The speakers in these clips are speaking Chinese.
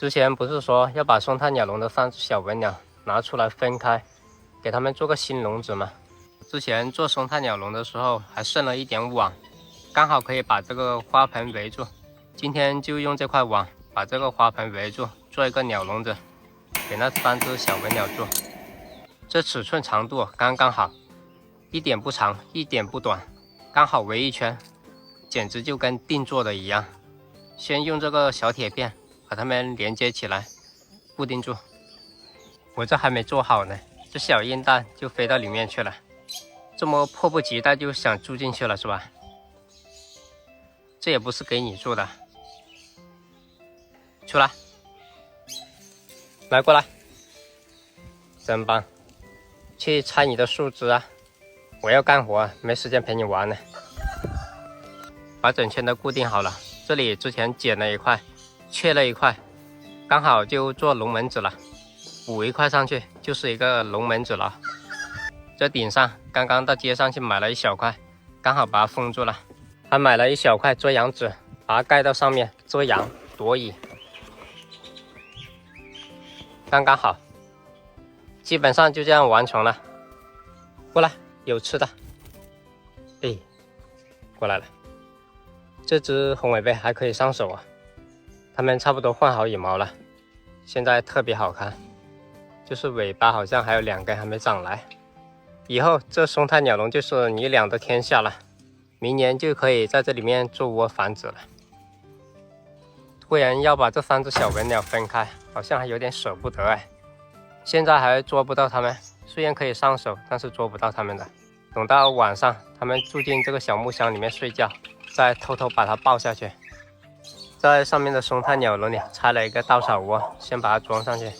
之前不是说要把松泰鸟笼的3只小文鸟拿出来分开，给它们做个新笼子吗？之前做松泰鸟笼的时候还剩了一点网，刚好可以把这个花盆围住。今天就用这块网把这个花盆围住，做一个鸟笼子，给那3只小文鸟住。这尺寸长度刚刚好，一点不长，一点不短，刚好围一圈，简直就跟定做的一样。先用这个小铁片把它们连接起来，固定住。我这还没做好呢，这小鹰蛋就飞到里面去了，这么迫不及待就想住进去了是吧？这也不是给你住的，出来，来过来，真棒，去拆你的树枝啊！我要干活，没时间陪你玩呢。把整圈都固定好了，这里之前剪了一块，切了一块，刚好就做龙门子了，补一块上去就是一个龙门子了。这顶上刚刚到街上去买了一小块，刚好把它封住了，还买了一小块遮阳纸，把它盖到上面遮阳躲雨，刚刚好，基本上就这样完成了。过来，有吃的。哎，过来了。这只红尾贝还可以上手啊，它们差不多换好羽毛了，现在特别好看，就是尾巴好像还有2根还没长来。以后这松泰鸟笼就是你俩的天下了，明年就可以在这里面做窝繁殖了。突然要把这3只小文鸟分开，好像还有点舍不得哎。现在还捉不到它们，虽然可以上手，但是捉不到它们的。等到晚上它们住进这个小木箱里面睡觉，再偷偷把它抱下去。在上面的松泰鸟笼里拆了一个稻草窝，先把它装上去。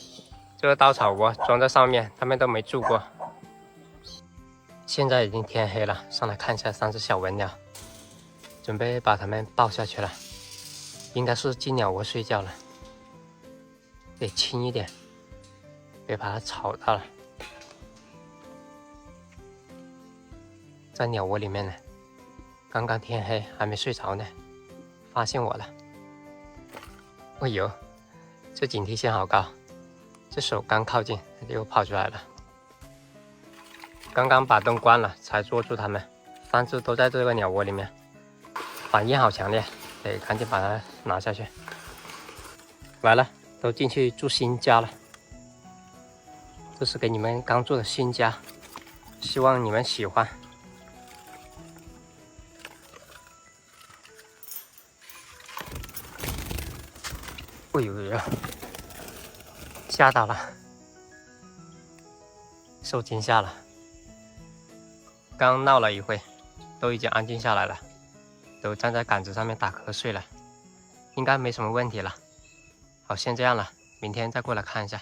这个稻草窝装在上面，它们都没住过。现在已经天黑了，上来看一下3只小文鸟，准备把它们抱下去了。应该是进鸟窝睡觉了，得轻一点，别把它吵到了。在鸟窝里面呢，刚刚天黑还没睡着呢，发现我了。哎呦，这警惕线好高，这手刚靠近它就又跑出来了。刚刚把灯关了才捉住它们，3只都在这个鸟窝里面，反应好强烈，得赶紧把它拿下去。来了，都进去住新家了。这是给你们刚做的新家，希望你们喜欢。哎呦呦，吓到了，受惊吓了。刚闹了一会，都已经安静下来了，都站在杆子上面打瞌睡了，应该没什么问题了。好，先这样了，明天再过来看一下。